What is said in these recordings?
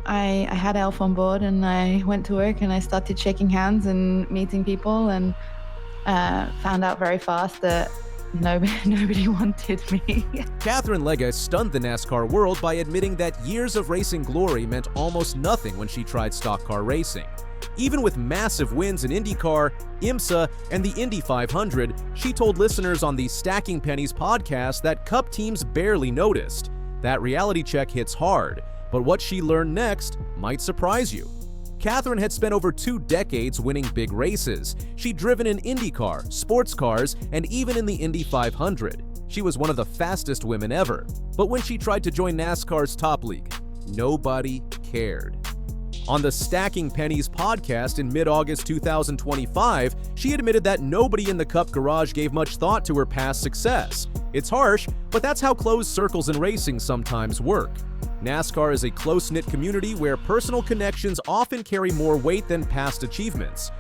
I had e.l.f. on board and I went to work and I started shaking hands and meeting people and found out very fast that nobody wanted me. Katherine Legge stunned the NASCAR world by admitting that years of racing glory meant almost nothing when she tried stock car racing. Even with massive wins in IndyCar, IMSA, and the Indy 500, she told listeners on the Stacking Pennies podcast that Cup teams barely noticed. That reality check hits hard, but what she learned next might surprise you. Katherine had spent over 2 decades winning big races. She'd driven in IndyCar, sports cars, and even in the Indy 500. She was one of the fastest women ever. But when she tried to join NASCAR's top league, nobody cared. On the Stacking Pennies podcast in mid-August 2025, she admitted that nobody in the Cup garage gave much thought to her past success. It's harsh, but that's how closed circles in racing sometimes work. NASCAR is a close-knit community where personal connections often carry more weight than past achievements.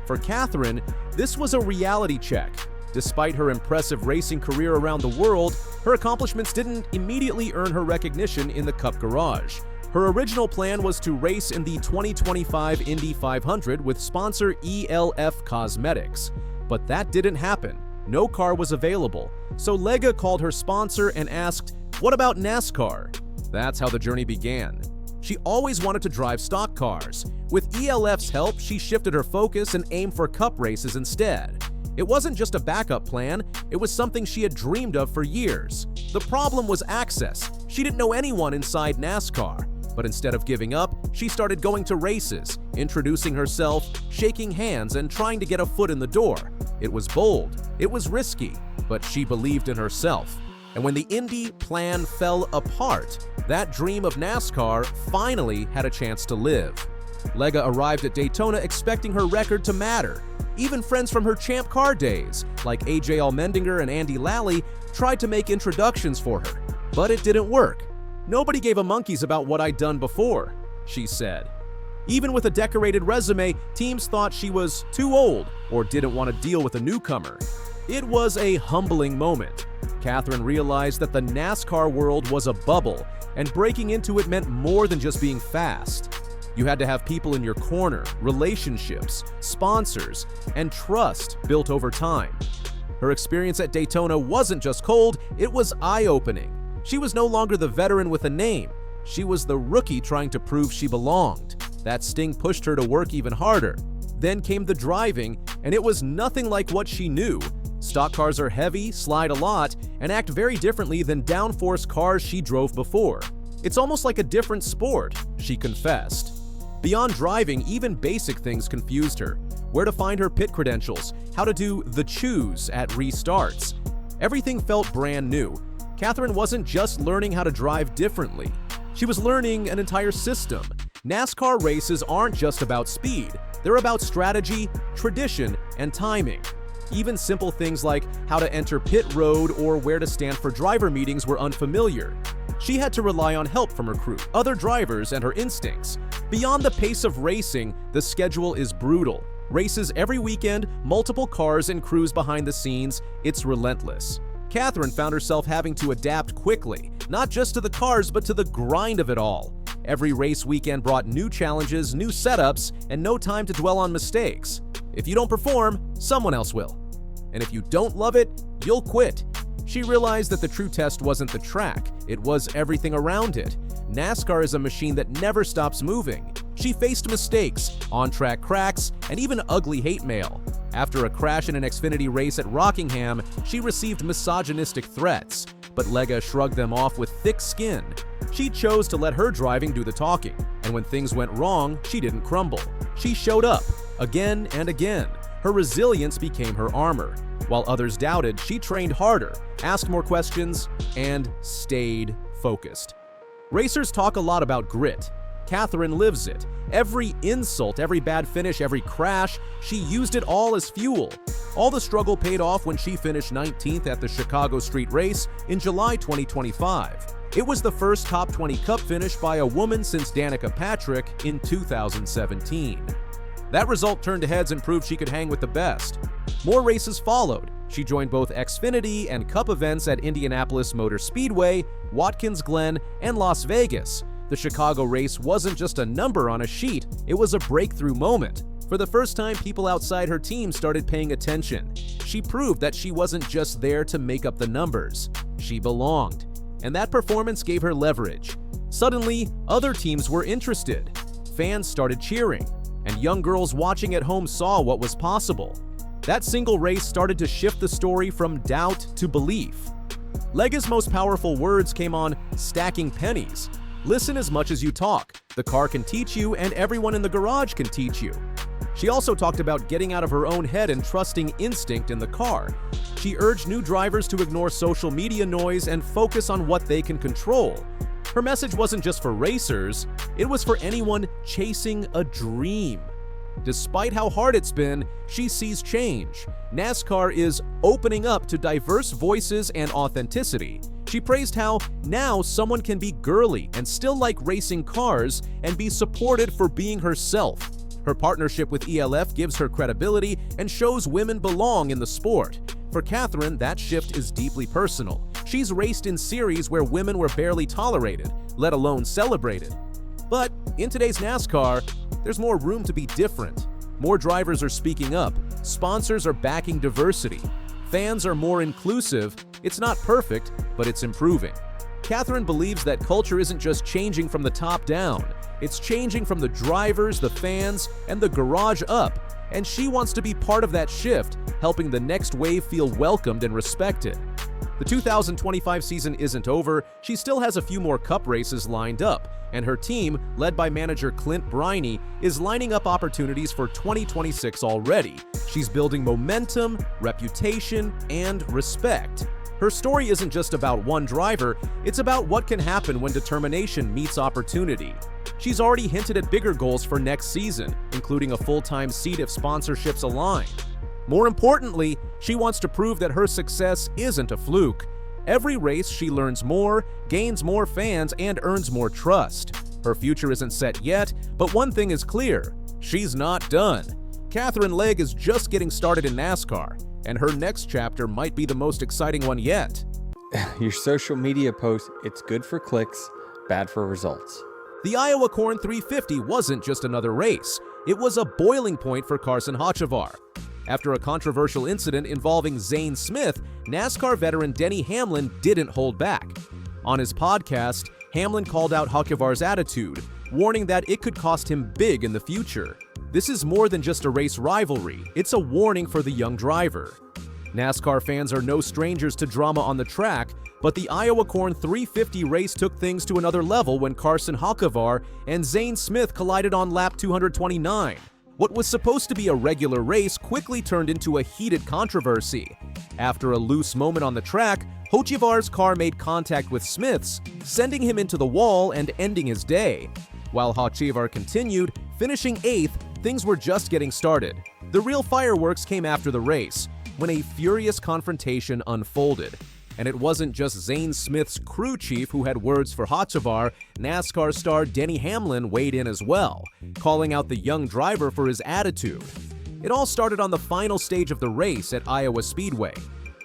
For Katherine, this was a reality check. Despite her impressive racing career around the world, her accomplishments didn't immediately earn her recognition in the Cup garage. Her original plan was to race in the 2025 Indy 500 with sponsor e.l.f.Cosmetics. But that didn't happen. No car was available. So Legge called her sponsor and asked, "What about NASCAR?" That's how the journey began. She always wanted to drive stock cars. With e.l.f.'s help, she shifted her focus and aimed for Cup races instead. It wasn't just a backup plan, it was something she had dreamed of for years. The problem was access. She didn't know anyone inside NASCAR. But instead of giving up, she started going to races, introducing herself, shaking hands, and trying to get a foot in the door. It was bold, it was risky, but she believed in herself. And when the Indy plan fell apart, that dream of NASCAR finally had a chance to live. Legge arrived at Daytona expecting her record to matter. Even friends from her Champ Car days, like A.J. Allmendinger and Andy Lally, tried to make introductions for her. But it didn't work. "Nobody gave a monkeys about what I'd done before," she said. Even with a decorated resume, teams thought she was too old or didn't want to deal with a newcomer. It was a humbling moment. Katherine realized that the NASCAR world was a bubble, and breaking into it meant more than just being fast. You had to have people in your corner, relationships, sponsors, and trust built over time. Her experience at Daytona wasn't just cold, it was eye-opening. She was no longer the veteran with a name. She was the rookie trying to prove she belonged. That sting pushed her to work even harder. Then came the driving, and it was nothing like what she knew. Stock cars are heavy, slide a lot, and act very differently than downforce cars she drove before. It's almost like a different sport, she confessed. Beyond driving, even basic things confused her. Where to find her pit credentials, how to do the choose at restarts. Everything felt brand new. Katherine wasn't just learning how to drive differently. She was learning an entire system. NASCAR races aren't just about speed. They're about strategy, tradition, and timing. Even simple things like how to enter pit road or where to stand for driver meetings were unfamiliar. She had to rely on help from her crew, other drivers, and her instincts. Beyond the pace of racing, the schedule is brutal. Races every weekend, multiple cars and crews behind the scenes, it's relentless. Katherine found herself having to adapt quickly, not just to the cars, but to the grind of it all. Every race weekend brought new challenges, new setups, and no time to dwell on mistakes. If you don't perform, someone else will. And if you don't love it, you'll quit. She realized that the true test wasn't the track, it was everything around it. NASCAR is a machine that never stops moving. She faced mistakes, on-track cracks, and even ugly hate mail. After a crash in an Xfinity race at Rockingham, she received misogynistic threats, but Legge shrugged them off with thick skin. She chose to let her driving do the talking, and when things went wrong, she didn't crumble. She showed up, again and again. Her resilience became her armor. While others doubted, she trained harder, asked more questions, and stayed focused. Racers talk a lot about grit. Katherine lives it. Every insult, every bad finish, every crash, she used it all as fuel. All the struggle paid off when she finished 19th at the Chicago Street Race in July 2025. It was the first top 20 Cup finish by a woman since Danica Patrick in 2017. That result turned heads and proved she could hang with the best. More races followed. She joined both Xfinity and Cup events at Indianapolis Motor Speedway, Watkins Glen, and Las Vegas. The Chicago race wasn't just a number on a sheet, it was a breakthrough moment. For the first time, people outside her team started paying attention. She proved that she wasn't just there to make up the numbers. She belonged. And that performance gave her leverage. Suddenly, other teams were interested. Fans started cheering, and young girls watching at home saw what was possible. That single race started to shift the story from doubt to belief. Legge's most powerful words came on Stacking Pennies. Listen as much as you talk. The car can teach you, and everyone in the garage can teach you. She also talked about getting out of her own head and trusting instinct in the car. She urged new drivers to ignore social media noise and focus on what they can control. Her message wasn't just for racers, it was for anyone chasing a dream. Despite how hard it's been, she sees change. NASCAR is opening up to diverse voices and authenticity. She praised how now someone can be girly and still like racing cars and be supported for being herself. Her partnership with e.l.f. gives her credibility and shows women belong in the sport. For Katherine, that shift is deeply personal. She's raced in series where women were barely tolerated, let alone celebrated. But in today's NASCAR, there's more room to be different. More drivers are speaking up, sponsors are backing diversity, fans are more inclusive. It's not perfect, but it's improving. Katherine believes that culture isn't just changing from the top down, it's changing from the drivers, the fans, and the garage up, and she wants to be part of that shift, helping the next wave feel welcomed and respected. The 2025 season isn't over, she still has a few more cup races lined up, and her team, led by manager Clint Briney, is lining up opportunities for 2026 already. She's building momentum, reputation, and respect. Her story isn't just about one driver, it's about what can happen when determination meets opportunity. She's already hinted at bigger goals for next season, including a full-time seat if sponsorships align. More importantly, she wants to prove that her success isn't a fluke. Every race, she learns more, gains more fans, and earns more trust. Her future isn't set yet, but one thing is clear: she's not done. Katherine Legge is just getting started in NASCAR, and her next chapter might be the most exciting one yet. Your social media post, it's good for clicks, bad for results. The Iowa Corn 350 wasn't just another race. It was a boiling point for Carson Hocevar. After a controversial incident involving Zane Smith, NASCAR veteran Denny Hamlin didn't hold back. On his podcast, Hamlin called out Hocevar's attitude, warning that it could cost him big in the future. This is more than just a race rivalry, it's a warning for the young driver. NASCAR fans are no strangers to drama on the track, but the Iowa Corn 350 race took things to another level when Carson Hocevar and Zane Smith collided on lap 229. What was supposed to be a regular race quickly turned into a heated controversy. After a loose moment on the track, Hocevar's car made contact with Smith's, sending him into the wall and ending his day. While Hocevar continued, finishing 8th, things were just getting started. The real fireworks came after the race, when a furious confrontation unfolded. And it wasn't just Zane Smith's crew chief who had words for Hocevar. NASCAR star Denny Hamlin weighed in as well, calling out the young driver for his attitude. It all started on the final stage of the race at Iowa Speedway.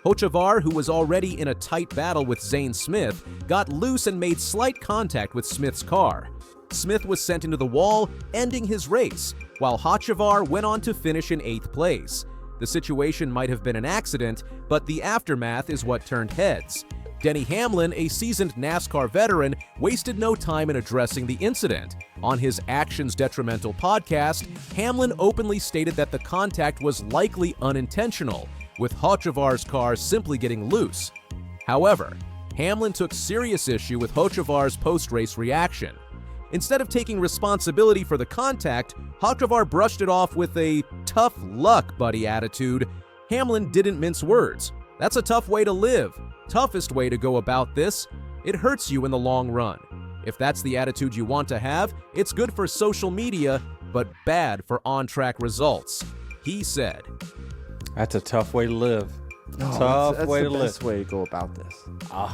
Hocevar, who was already in a tight battle with Zane Smith, got loose and made slight contact with Smith's car. Smith was sent into the wall, ending his race, while Hocevar went on to finish in 8th place. The situation might have been an accident, but the aftermath is what turned heads. Denny Hamlin, a seasoned NASCAR veteran, wasted no time in addressing the incident. On his Actions Detrimental podcast, Hamlin openly stated that the contact was likely unintentional, with Hocevar's car simply getting loose. However, Hamlin took serious issue with Hocevar's post-race reaction. Instead of taking responsibility for the contact, Hocevar brushed it off with a tough luck buddy attitude. Hamlin didn't mince words. That's a tough way to live. Toughest way to go about this. It hurts you in the long run. If that's the attitude you want to have, it's good for social media, but bad for on-track results, he said. That's a tough way to live. No, Tough way to live. That's the best way to go about this.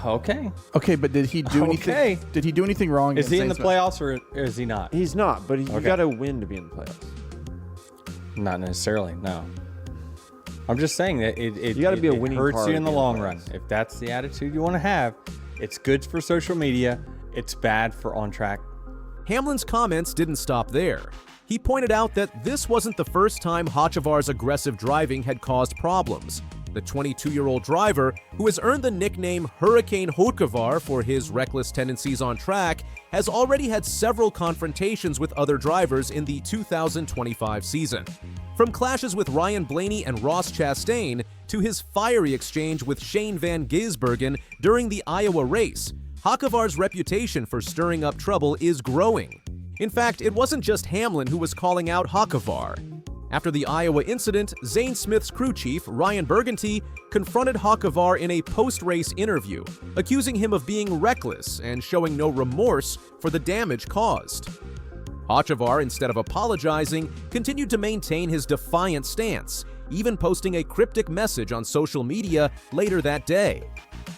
Okay. Okay, but did he do anything? Okay. Did he do anything wrong? Is he in the against Zane playoffs or is he not? He's not, but you Okay. got to win to be in the playoffs. Not necessarily, no. I'm just saying that it You gotta be a winning hurts car you to in the be in long the run. playoffs. If that's the attitude you want to have, it's good for social media. It's bad for on-track Hamlin's comments didn't stop there. He pointed out that this wasn't the first time Hocevar's aggressive driving had caused problems. The 22-year-old driver, who has earned the nickname Hurricane Hocevar for his reckless tendencies on track, has already had several confrontations with other drivers in the 2025 season. From clashes with Ryan Blaney and Ross Chastain to his fiery exchange with Shane Van Gisbergen during the Iowa race, Hocevar's reputation for stirring up trouble is growing. In fact, it wasn't just Hamlin who was calling out Hocevar. After the Iowa incident, Zane Smith's crew chief, Ryan Burgundy, confronted Hocevar in a post-race interview, accusing him of being reckless and showing no remorse for the damage caused. Hocevar, instead of apologizing, continued to maintain his defiant stance, even posting a cryptic message on social media later that day.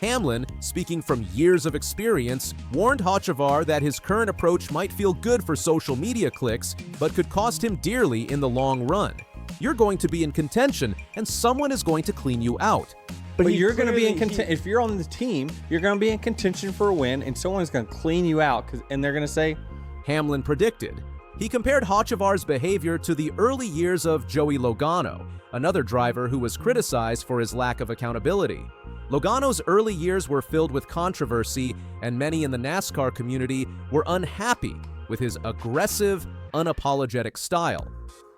Hamlin, speaking from years of experience, warned Hocevar that his current approach might feel good for social media clicks, but could cost him dearly in the long run. You're going to be in contention, and someone is going to clean you out. But you're going to be in contention. If you're on the team, you're going to be in contention for a win, and someone's going to clean you out, and they're going to say, Hamlin predicted. He compared Hocevar's behavior to the early years of Joey Logano, another driver who was criticized for his lack of accountability. Logano's early years were filled with controversy, and many in the NASCAR community were unhappy with his aggressive, unapologetic style.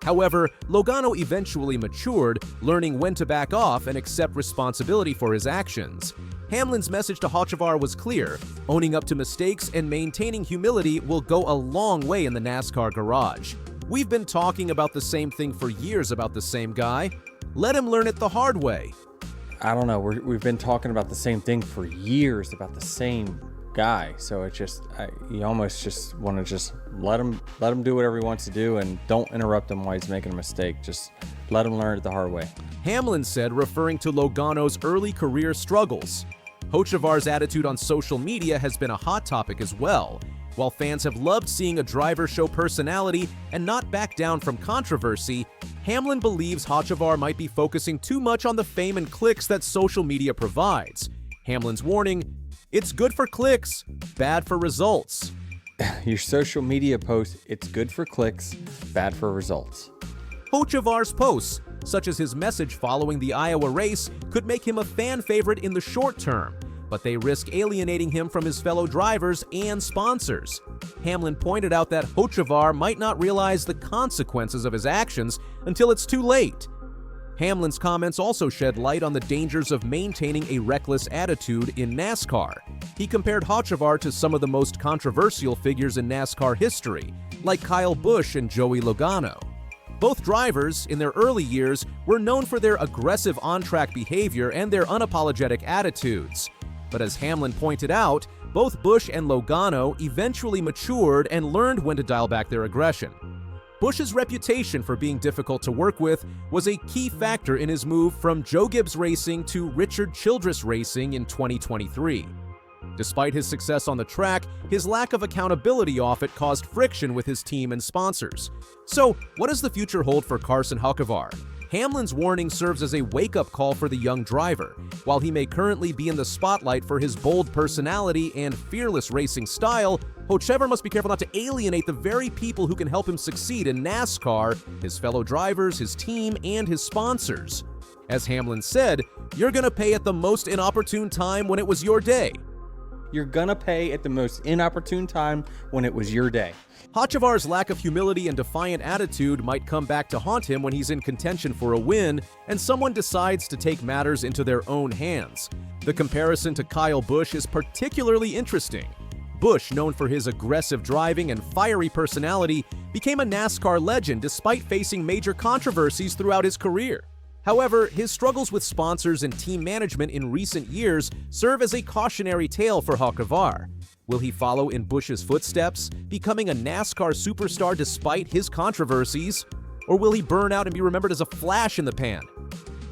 However, Logano eventually matured, learning when to back off and accept responsibility for his actions. Hamlin's message to Hocevar was clear: owning up to mistakes and maintaining humility will go a long way in the NASCAR garage. We've been talking about the same thing for years about the same guy. Let him learn it the hard way. I don't know. We've been talking about the same thing for years about the same guy. So it's just, you almost just want to just let him do whatever he wants to do, and don't interrupt him while he's making a mistake. Just let him learn it the hard way. Hamlin said, referring to Logano's early career struggles. Hocevar's attitude on social media has been a hot topic as well. While fans have loved seeing a driver show personality and not back down from controversy, Hamlin believes Hocevar might be focusing too much on the fame and clicks that social media provides. Hamlin's warning: it's good for clicks, bad for results. Your social media post, it's good for clicks, bad for results. Hocevar's posts, such as his message following the Iowa race, could make him a fan favorite in the short term, but they risk alienating him from his fellow drivers and sponsors. Hamlin pointed out that Hocevar might not realize the consequences of his actions until it's too late. Hamlin's comments also shed light on the dangers of maintaining a reckless attitude in NASCAR. He compared Hocevar to some of the most controversial figures in NASCAR history, like Kyle Busch and Joey Logano. Both drivers, in their early years, were known for their aggressive on-track behavior and their unapologetic attitudes. But as Hamlin pointed out, both Busch and Logano eventually matured and learned when to dial back their aggression. Busch's reputation for being difficult to work with was a key factor in his move from Joe Gibbs Racing to Richard Childress Racing in 2023. Despite his success on the track, his lack of accountability off it caused friction with his team and sponsors. So, what does the future hold for Carson Hocevar? Hamlin's warning serves as a wake-up call for the young driver. While he may currently be in the spotlight for his bold personality and fearless racing style, Hocevar must be careful not to alienate the very people who can help him succeed in NASCAR: his fellow drivers, his team, and his sponsors. As Hamlin said, "You're gonna pay at the most inopportune time when it was your day." You're gonna pay at the most inopportune time when it was your day. Hocevar's lack of humility and defiant attitude might come back to haunt him when he's in contention for a win and someone decides to take matters into their own hands. The comparison to Kyle Busch is particularly interesting. Busch, known for his aggressive driving and fiery personality, became a NASCAR legend despite facing major controversies throughout his career. However, his struggles with sponsors and team management in recent years serve as a cautionary tale for Hocevar. Will he follow in Busch's footsteps, becoming a NASCAR superstar despite his controversies? Or will he burn out and be remembered as a flash in the pan?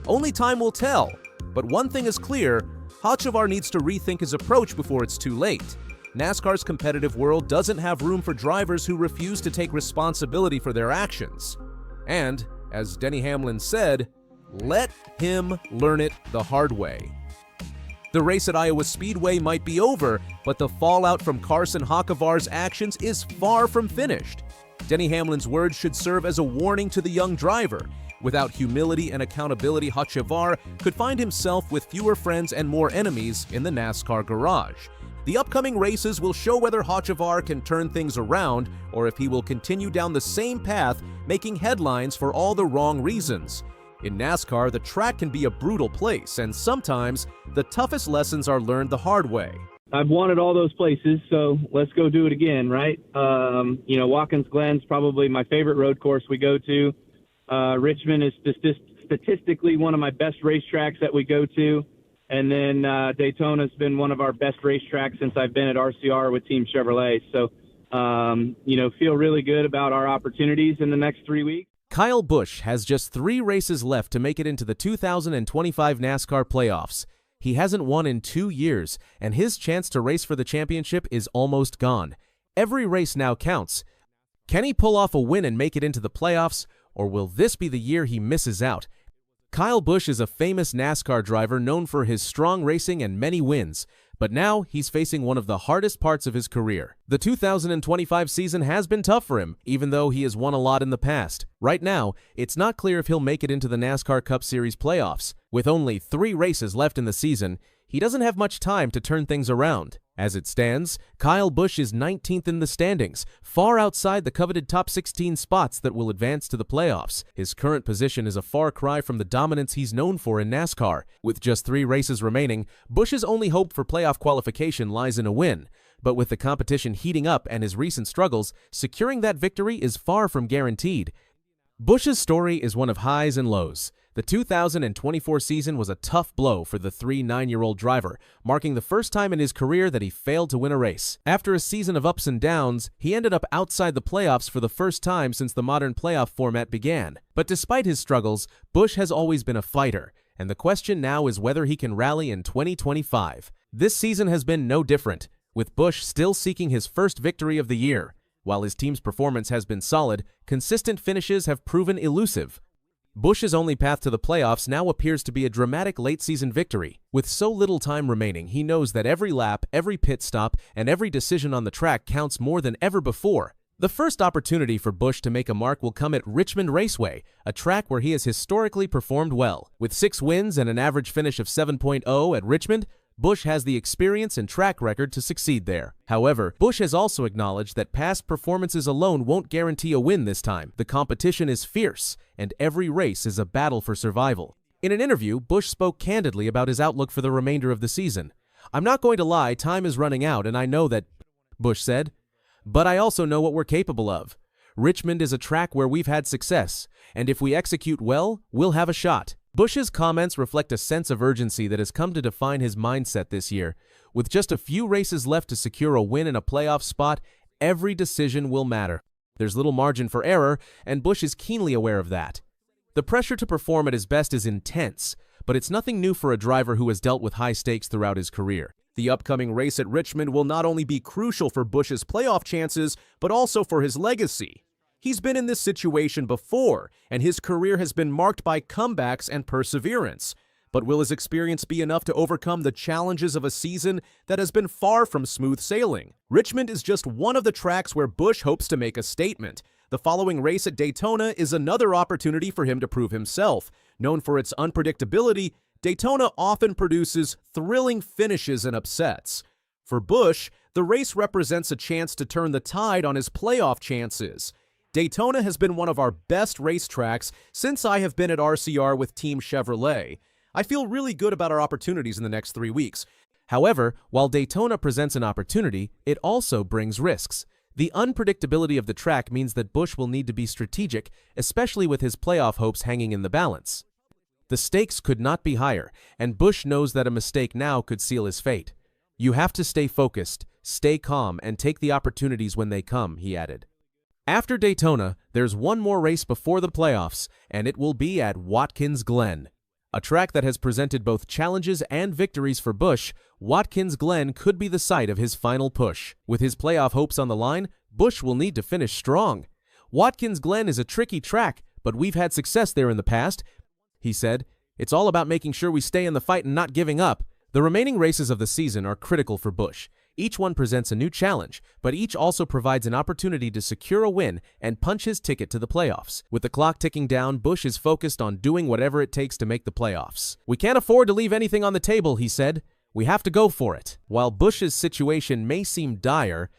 Only time will tell, but one thing is clear: Hocevar needs to rethink his approach before it's too late. NASCAR's competitive world doesn't have room for drivers who refuse to take responsibility for their actions. And, as Denny Hamlin said, let him learn it the hard way. The race at Iowa Speedway might be over, but the fallout from Carson Hocevar's actions is far from finished. Denny Hamlin's words should serve as a warning to the young driver. Without humility and accountability, Hocevar could find himself with fewer friends and more enemies in the NASCAR garage. The upcoming races will show whether Hocevar can turn things around or if he will continue down the same path, making headlines for all the wrong reasons. In NASCAR, the track can be a brutal place, and sometimes the toughest lessons are learned the hard way. I've wanted all those places, so let's go do it again, right? Watkins Glen's probably my favorite road course we go to. Richmond is statistically one of my best racetracks that we go to. And then Daytona's been one of our best racetracks since I've been at RCR with Team Chevrolet. So, feel really good about our opportunities in the next 3 weeks. Kyle Busch has just 3 races left to make it into the 2025 NASCAR playoffs. He hasn't won in 2 years, and his chance to race for the championship is almost gone. Every race now counts. Can he pull off a win and make it into the playoffs, or will this be the year he misses out? Kyle Busch is a famous NASCAR driver known for his strong racing and many wins, but now he's facing one of the hardest parts of his career. The 2025 season has been tough for him, even though he has won a lot in the past. Right now, it's not clear if he'll make it into the NASCAR Cup Series playoffs. With only 3 races left in the season, he doesn't have much time to turn things around. As it stands, Kyle Busch is 19th in the standings, far outside the coveted top 16 spots that will advance to the playoffs. His current position is a far cry from the dominance he's known for in NASCAR. With just 3 races remaining, Busch's only hope for playoff qualification lies in a win. But with the competition heating up and his recent struggles, securing that victory is far from guaranteed. Busch's story is one of highs and lows. The 2024 season was a tough blow for the 9-year-old driver, marking the first time in his career that he failed to win a race. After a season of ups and downs, he ended up outside the playoffs for the first time since the modern playoff format began. But despite his struggles, Busch has always been a fighter, and the question now is whether he can rally in 2025. This season has been no different, with Busch still seeking his first victory of the year. While his team's performance has been solid, consistent finishes have proven elusive. Busch's only path to the playoffs now appears to be a dramatic late-season victory. With so little time remaining, he knows that every lap, every pit stop, and every decision on the track counts more than ever before. The first opportunity for Busch to make a mark will come at Richmond Raceway, a track where he has historically performed well. With 6 wins and an average finish of 7.0 at Richmond, Busch has the experience and track record to succeed there. However, Busch has also acknowledged that past performances alone won't guarantee a win this time. The competition is fierce, and every race is a battle for survival. In an interview, Busch spoke candidly about his outlook for the remainder of the season. "I'm not going to lie, time is running out, and I know that," Busch said, "but I also know what we're capable of. Richmond is a track where we've had success, and if we execute well, we'll have a shot." Busch's comments reflect a sense of urgency that has come to define his mindset this year. With just a few races left to secure a win in a playoff spot, every decision will matter. There's little margin for error, and Busch is keenly aware of that. The pressure to perform at his best is intense, but it's nothing new for a driver who has dealt with high stakes throughout his career. The upcoming race at Richmond will not only be crucial for Busch's playoff chances, but also for his legacy. He's been in this situation before, and his career has been marked by comebacks and perseverance. But will his experience be enough to overcome the challenges of a season that has been far from smooth sailing? Richmond is just one of the tracks where Busch hopes to make a statement. The following race at Daytona is another opportunity for him to prove himself. Known for its unpredictability, Daytona often produces thrilling finishes and upsets. For Busch, the race represents a chance to turn the tide on his playoff chances. Daytona has been one of our best racetracks since I have been at RCR with Team Chevrolet. I feel really good about our opportunities in the next 3 weeks. However, while Daytona presents an opportunity, it also brings risks. The unpredictability of the track means that Busch will need to be strategic, especially with his playoff hopes hanging in the balance. The stakes could not be higher, and Busch knows that a mistake now could seal his fate. "You have to stay focused, stay calm, and take the opportunities when they come," he added. After Daytona, there's one more race before the playoffs, and it will be at Watkins Glen. A track that has presented both challenges and victories for Busch, Watkins Glen could be the site of his final push. With his playoff hopes on the line, Busch will need to finish strong. "Watkins Glen is a tricky track, but we've had success there in the past," he said. "It's all about making sure we stay in the fight and not giving up. The remaining races of the season are critical for Busch. Each one presents a new challenge, but each also provides an opportunity to secure a win and punch his ticket to the playoffs. With the clock ticking down, Busch is focused on doing whatever it takes to make the playoffs. "We can't afford to leave anything on the table," he said. "We have to go for it." While Busch's situation may seem dire,